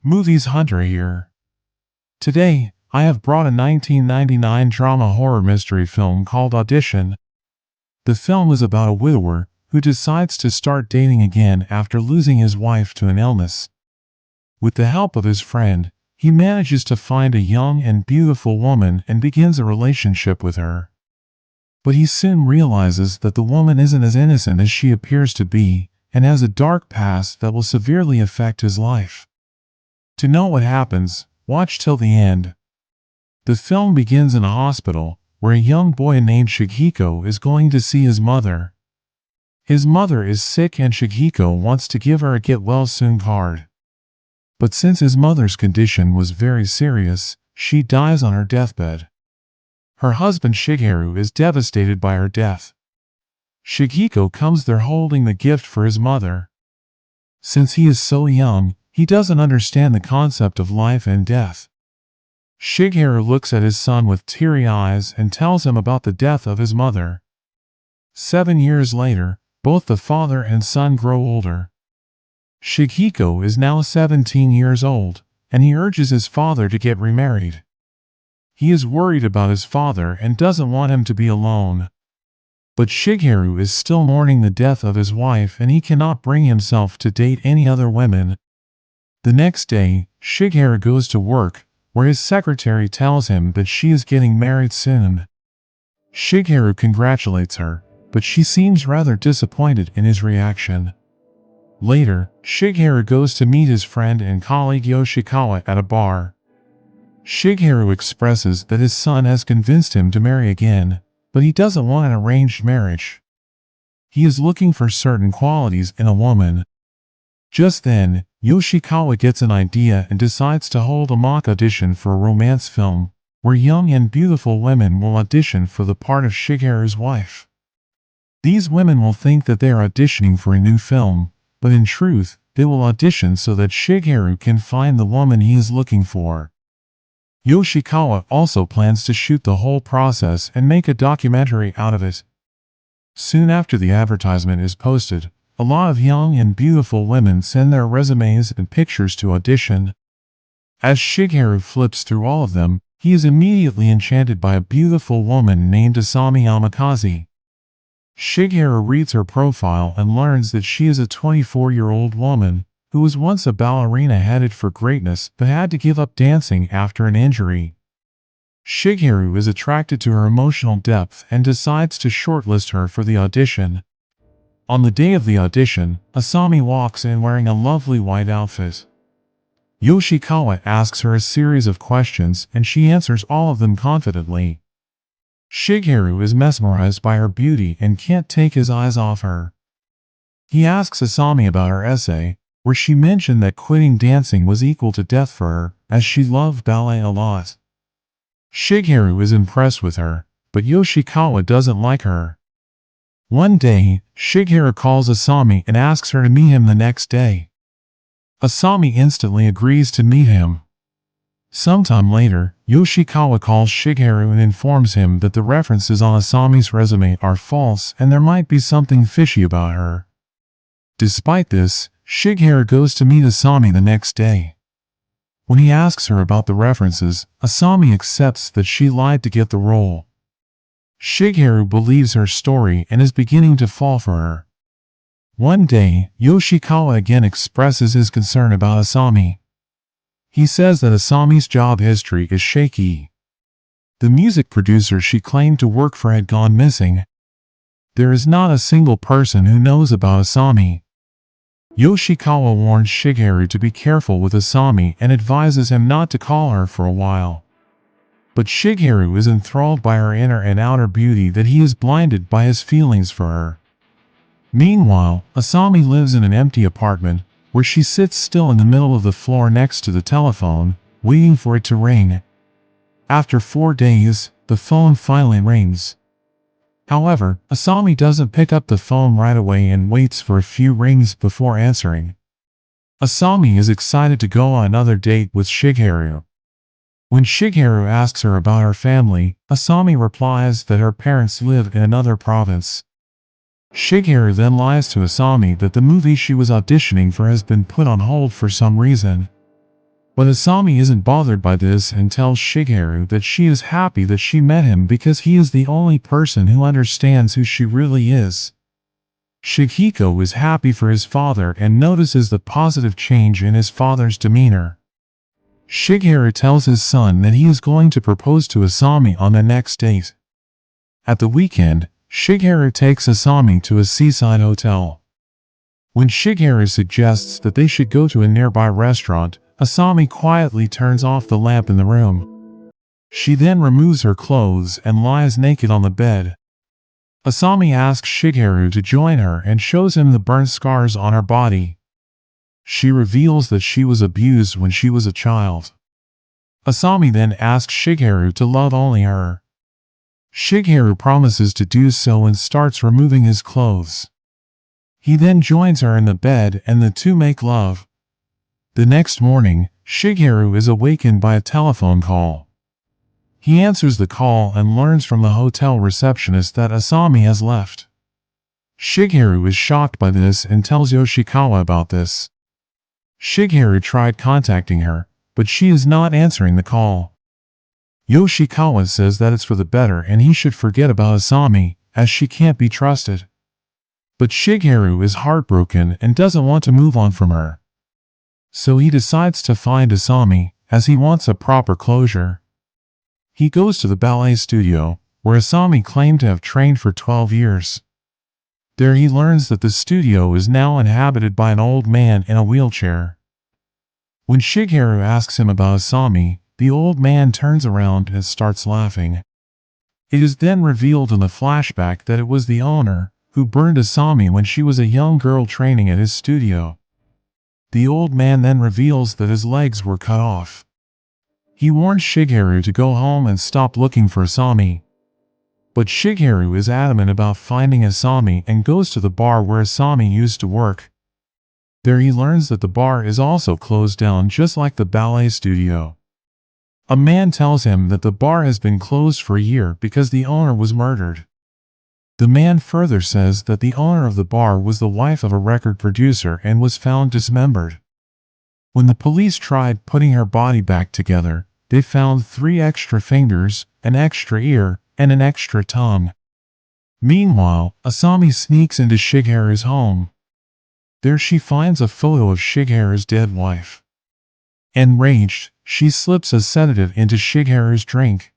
Movies Hunter here. Today, I have brought a 1999 drama horror mystery film called Audition. The film is about a widower who decides to start dating again after losing his wife to an illness. With the help of his friend, he manages to find a young and beautiful woman and begins a relationship with her. But he soon realizes that the woman isn't as innocent as she appears to be, and has a dark past that will severely affect his life. To know what happens, watch till the end. The film begins in a hospital, where a young boy named Shigehiko is going to see his mother. His mother is sick and Shigehiko wants to give her a get-well-soon card. But since his mother's condition was very serious, she dies on her deathbed. Her husband Shigeru is devastated by her death. Shigehiko comes there holding the gift for his mother. Since he is so young, he doesn't understand the concept of life and death. Shigeru looks at his son with teary eyes and tells him about the death of his mother. 7 years later, both the father and son grow older. Shigehiko is now 17 years old, and he urges his father to get remarried. He is worried about his father and doesn't want him to be alone. But Shigeru is still mourning the death of his wife and he cannot bring himself to date any other women. The next day, Shigeru goes to work, where his secretary tells him that she is getting married soon. Shigeru congratulates her, but she seems rather disappointed in his reaction. Later, Shigeru goes to meet his friend and colleague Yoshikawa at a bar. Shigeru expresses that his son has convinced him to marry again, but he doesn't want an arranged marriage. He is looking for certain qualities in a woman. Just then, Yoshikawa gets an idea and decides to hold a mock audition for a romance film, where young and beautiful women will audition for the part of Shigeru's wife. These women will think that they are auditioning for a new film, but in truth, they will audition so that Shigeru can find the woman he is looking for. Yoshikawa also plans to shoot the whole process and make a documentary out of it. Soon after the advertisement is posted, a lot of young and beautiful women send their resumes and pictures to audition. As Shigeru flips through all of them, he is immediately enchanted by a beautiful woman named Asami Yamakaze. Shigeru reads her profile and learns that she is a 24-year-old woman who was once a ballerina headed for greatness but had to give up dancing after an injury. Shigeru is attracted to her emotional depth and decides to shortlist her for the audition. On the day of the audition, Asami walks in wearing a lovely white outfit. Yoshikawa asks her a series of questions and she answers all of them confidently. Shigeru is mesmerized by her beauty and can't take his eyes off her. He asks Asami about her essay, where she mentioned that quitting dancing was equal to death for her, as she loved ballet a lot. Shigeru is impressed with her, but Yoshikawa doesn't like her. One day, Shigeru calls Asami and asks her to meet him the next day. Asami instantly agrees to meet him. Sometime later, Yoshikawa calls Shigeru and informs him that the references on Asami's resume are false and there might be something fishy about her. Despite this, Shigeru goes to meet Asami the next day. When he asks her about the references, Asami accepts that she lied to get the role. Shigeru believes her story and is beginning to fall for her. One day, Yoshikawa again expresses his concern about Asami. He says that Asami's job history is shaky. The music producer she claimed to work for had gone missing. There is not a single person who knows about Asami. Yoshikawa warns Shigeru to be careful with Asami and advises him not to call her for a while. But Shigeru is enthralled by her inner and outer beauty that he is blinded by his feelings for her. Meanwhile, Asami lives in an empty apartment, where she sits still in the middle of the floor next to the telephone, waiting for it to ring. After 4 days, the phone finally rings. However, Asami doesn't pick up the phone right away and waits for a few rings before answering. Asami is excited to go on another date with Shigeru. When Shigeru asks her about her family, Asami replies that her parents live in another province. Shigeru then lies to Asami that the movie she was auditioning for has been put on hold for some reason. But Asami isn't bothered by this and tells Shigeru that she is happy that she met him because he is the only person who understands who she really is. Shigehiko is happy for his father and notices the positive change in his father's demeanor. Shigeru tells his son that he is going to propose to Asami on the next date. At the weekend, Shigeru takes Asami to a seaside hotel. When Shigeru suggests that they should go to a nearby restaurant, Asami quietly turns off the lamp in the room. She then removes her clothes and lies naked on the bed. Asami asks Shigeru to join her and shows him the burn scars on her body. She reveals that she was abused when she was a child. Asami then asks Shigeru to love only her. Shigeru promises to do so and starts removing his clothes. He then joins her in the bed and the two make love. The next morning, Shigeru is awakened by a telephone call. He answers the call and learns from the hotel receptionist that Asami has left. Shigeru is shocked by this and tells Yoshikawa about this. Shigeru tried contacting her, but she is not answering the call. Yoshikawa says that it's for the better and he should forget about Asami, as she can't be trusted. But Shigeru is heartbroken and doesn't want to move on from her. So he decides to find Asami, as he wants a proper closure. He goes to the ballet studio, where Asami claimed to have trained for 12 years. There he learns that the studio is now inhabited by an old man in a wheelchair. When Shigeru asks him about Asami, the old man turns around and starts laughing. It is then revealed in the flashback that it was the owner who burned Asami when she was a young girl training at his studio. The old man then reveals that his legs were cut off. He warns Shigeru to go home and stop looking for Asami. But Shigeru is adamant about finding Asami and goes to the bar where Asami used to work. There he learns that the bar is also closed down just like the ballet studio. A man tells him that the bar has been closed for a year because the owner was murdered. The man further says that the owner of the bar was the wife of a record producer and was found dismembered. When the police tried putting her body back together, they found 3 extra fingers, an extra ear, and an extra tongue. Meanwhile, Asami sneaks into Shigeru's home. There she finds a photo of Shigeru's dead wife. Enraged, she slips a sedative into Shigeru's drink.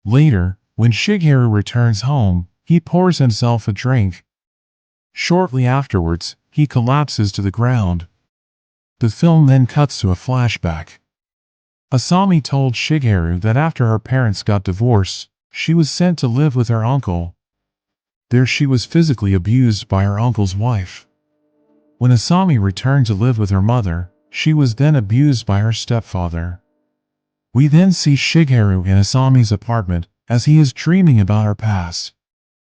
Later, when Shigeru returns home, he pours himself a drink. Shortly afterwards, he collapses to the ground. The film then cuts to a flashback. Asami told Shigeru that after her parents got divorced, she was sent to live with her uncle. There she was physically abused by her uncle's wife. When Asami returned to live with her mother, she was then abused by her stepfather. We then see Shigeru in Asami's apartment, as he is dreaming about her past.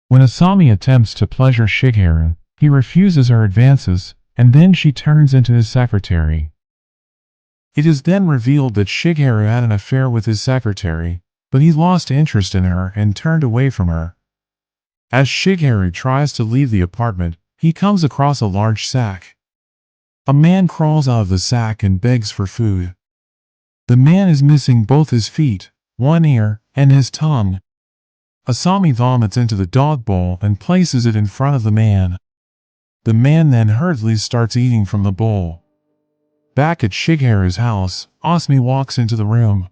When Asami attempts to pleasure Shigeru, he refuses her advances, and then she turns into his secretary. It is then revealed that Shigeru had an affair with his secretary, but he lost interest in her and turned away from her. As Shigeru tries to leave the apartment, he comes across a large sack. A man crawls out of the sack and begs for food. The man is missing both his feet, one ear, and his tongue. Asami vomits into the dog bowl and places it in front of the man. The man then hurriedly starts eating from the bowl. Back at Shigeru's house, Asami walks into the room.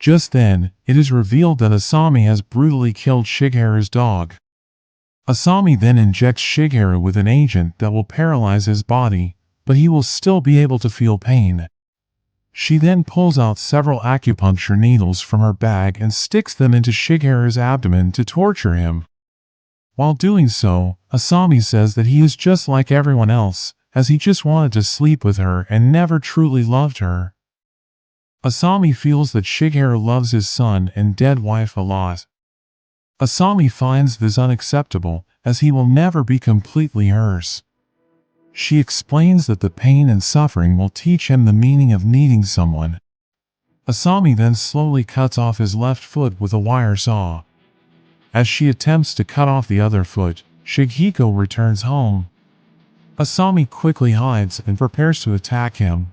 Just then, it is revealed that Asami has brutally killed Shigeru's dog. Asami then injects Shigeru with an agent that will paralyze his body, but he will still be able to feel pain. She then pulls out several acupuncture needles from her bag and sticks them into Shigeru's abdomen to torture him. While doing so, Asami says that he is just like everyone else, as he just wanted to sleep with her and never truly loved her. Asami feels that Shigeru loves his son and dead wife a lot. Asami finds this unacceptable, as he will never be completely hers. She explains that the pain and suffering will teach him the meaning of needing someone. Asami then slowly cuts off his left foot with a wire saw. As she attempts to cut off the other foot, Shigehiko returns home. Asami quickly hides and prepares to attack him.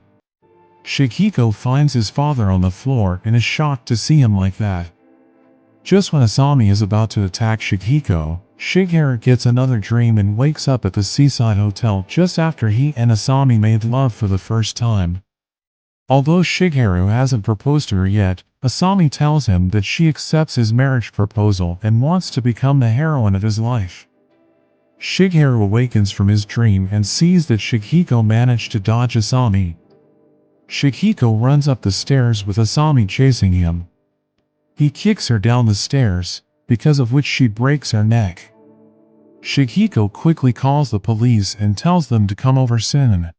Shigehiko finds his father on the floor and is shocked to see him like that. Just when Asami is about to attack Shigehiko, Shigeru gets another dream and wakes up at the seaside hotel just after he and Asami made love for the first time. Although Shigeru hasn't proposed to her yet, Asami tells him that she accepts his marriage proposal and wants to become the heroine of his life. Shigeru awakens from his dream and sees that Shigehiko managed to dodge Asami. Shigehiko runs up the stairs with Asami chasing him. He kicks her down the stairs, because of which she breaks her neck. Shigehiko quickly calls the police and tells them to come over soon.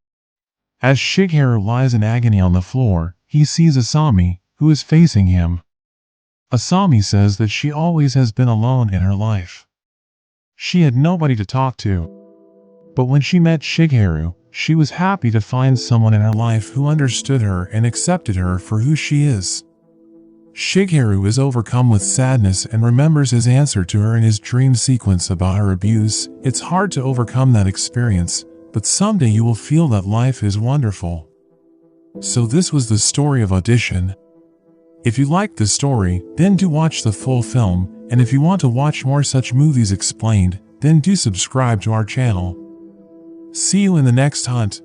As Shigeru lies in agony on the floor, he sees Asami, who is facing him. Asami says that she always has been alone in her life. She had nobody to talk to. But when she met Shigeru, she was happy to find someone in her life who understood her and accepted her for who she is. Shigeru is overcome with sadness and remembers his answer to her in his dream sequence about her abuse. It's hard to overcome that experience, but someday you will feel that life is wonderful. So this was the story of Audition. If you liked the story, then do watch the full film, and if you want to watch more such movies explained, then do subscribe to our channel. See you in the next hunt.